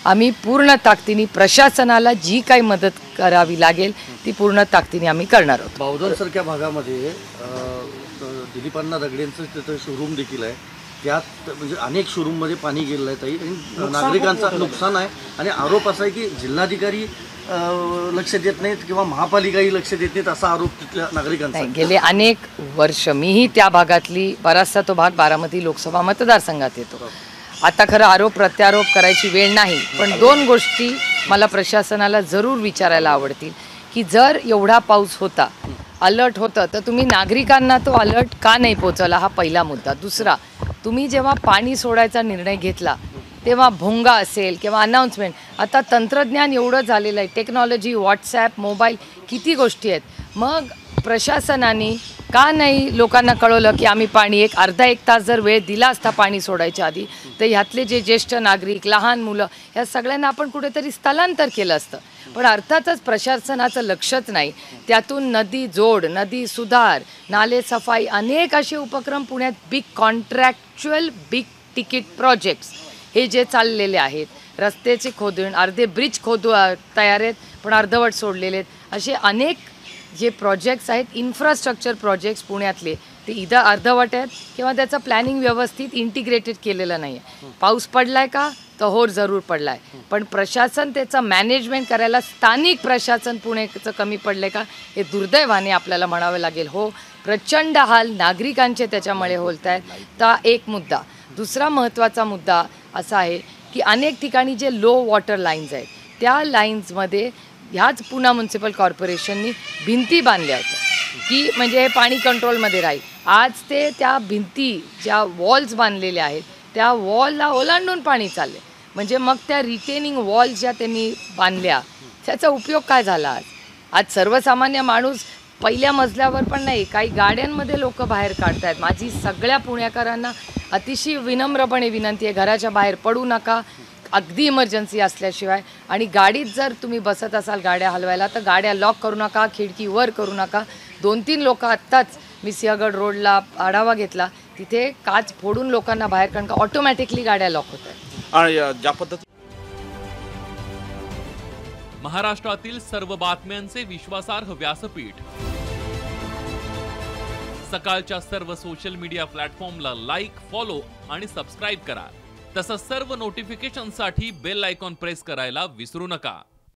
आम्ही पूर्ण ताकदीने प्रशासनाला जी काही मदत करावी लागेल ती पूर्ण ताकदीने आम्ही करणार आहोत. बावधनसारख्या भागामध्ये दिलीपांना दगडेंचं तिथं शोरूम देखील आहे. त्यात म्हणजे अनेक शोरूममध्ये पाणी गेलेलं आहे ताई आणि नागरिकांचं नुकसान आहे. आणि आरोप असा आहे की जिल्हाधिकारी लक्ष देत नाहीत किंवा महापालिकाही लक्ष देत नाहीत असा आरोप तिथल्या नागरिकांचा. गेले अनेक वर्ष मीही त्या भागातली बराचसा तो भाग बारामती लोकसभा मतदारसंघात येतो. आता खरं आरोप प्रत्यारोप करायची वेळ नाही, पण दोन गोष्टी मला प्रशासनाला जरूर विचारायला आवडतील की जर एवढा पाऊस होता, अलर्ट होतं, तर तुम्ही नागरिकांना तो अलर्ट का नाही पोहोचवला, हा पहिला मुद्दा. दुसरा, तुम्ही जेव्हा पाणी सोडायचा निर्णय घेतला तेव्हा भोंगा असेल किंवा अनाऊन्समेंट, आता तंत्रज्ञान एवढं झालेलं आहे, टेक्नॉलॉजी, व्हॉट्सॲप, मोबाईल, किती गोष्टी आहेत. मग प्रशासनाने का नाही लोकांना कळवलं की आम्ही पाणी एक अर्धा एक तास जर वेळ दिला असता पाणी सोडायच्या आधी, तर ह्यातले जे ज्येष्ठ नागरिक, लहान मुलं, ह्या सगळ्यांना आपण कुठेतरी स्थलांतर केलं असतं. पण अर्थातच प्रशासनाचं लक्षच नाही. त्यातून नदी जोड, नदी सुधार, नाले सफाई, अनेक असे उपक्रम पुण्यात big contractual big ticket projects हे जे चाललेले आहेत, रस्त्याचे खोदून अर्धे ब्रिज तयार आहेत पण अर्धवट सोडलेले आहेत, असे अनेक जे प्रोजेक्ट्स आहेत, इन्फ्रास्ट्रक्चर प्रोजेक्ट्स पुण्यातले, ते इथं अर्धवट आहेत किंवा त्याचं प्लॅनिंग व्यवस्थित इंटिग्रेटेड केलेलं नाही आहे. पाऊस पडलाय का, तर हो जरूर पडलाय, पण प्रशासन त्याचं मॅनेजमेंट करायला स्थानिक प्रशासन पुण्याचं कमी पडले का, हे दुर्दैवाने आपल्याला म्हणावं लागेल. हो, प्रचंड हाल नागरिकांचे त्याच्यामुळे होत आहेत. तर एक मुद्दा. दुसरा महत्त्वाचा मुद्दा असा आहे की अनेक ठिकाणी जे लो वॉटर लाईन्स आहेत, त्या लाईन्समध्ये ह्याच पुणे म्युन्सिपल कॉर्पोरेशननी भिंती बांधल्या होत्या की म्हणजे हे पाणी कंट्रोलमध्ये राहील. आज ते त्या भिंती ज्या वॉल्स बांधलेल्या आहेत त्या वॉलला ओलांडून पाणी चालले. म्हणजे मग त्या रिटेनिंग वॉल्स ज्या त्यांनी बांधल्या त्याचा उपयोग काय झाला? आज सर्वसामान्य माणूस पहिल्या मजल्यावर पण नाही, काही गाड्यांमध्ये लोक बाहेर काढतायत. माझी सगळ्या पुणेकरांना अतिशय विनम्रपणे विनंती आहे, घराच्या बाहेर पडू नका अगदी इमर्जन्सी असल्याशिवाय. आणि गाडीत जर तुम्ही बसत असाल गाड्या हलवायला, तर गाड्या लॉक करू नका, खिडकी वर करू नका. 2-3 लोक आत्ताच मी सिंहगड रोडला आढावा घेतला, तिथे काच फोडून लोकांना बाहेर, कारण का ऑटोमॅटिकली गाड्या लॉक होत आहेत. आणि ज्या पद्धती महाराष्ट्रातील सर्व बातम्यांचे विश्वासार्ह व्यासपीठ, सकाळच्या सर्व सोशल मीडिया प्लॅटफॉर्मला लाईक, फॉलो आणि सबस्क्राईब करा. तसंच सर्व नोटिफिकेशनसाठी बेल आयकॉन प्रेस करायला विसरू नका.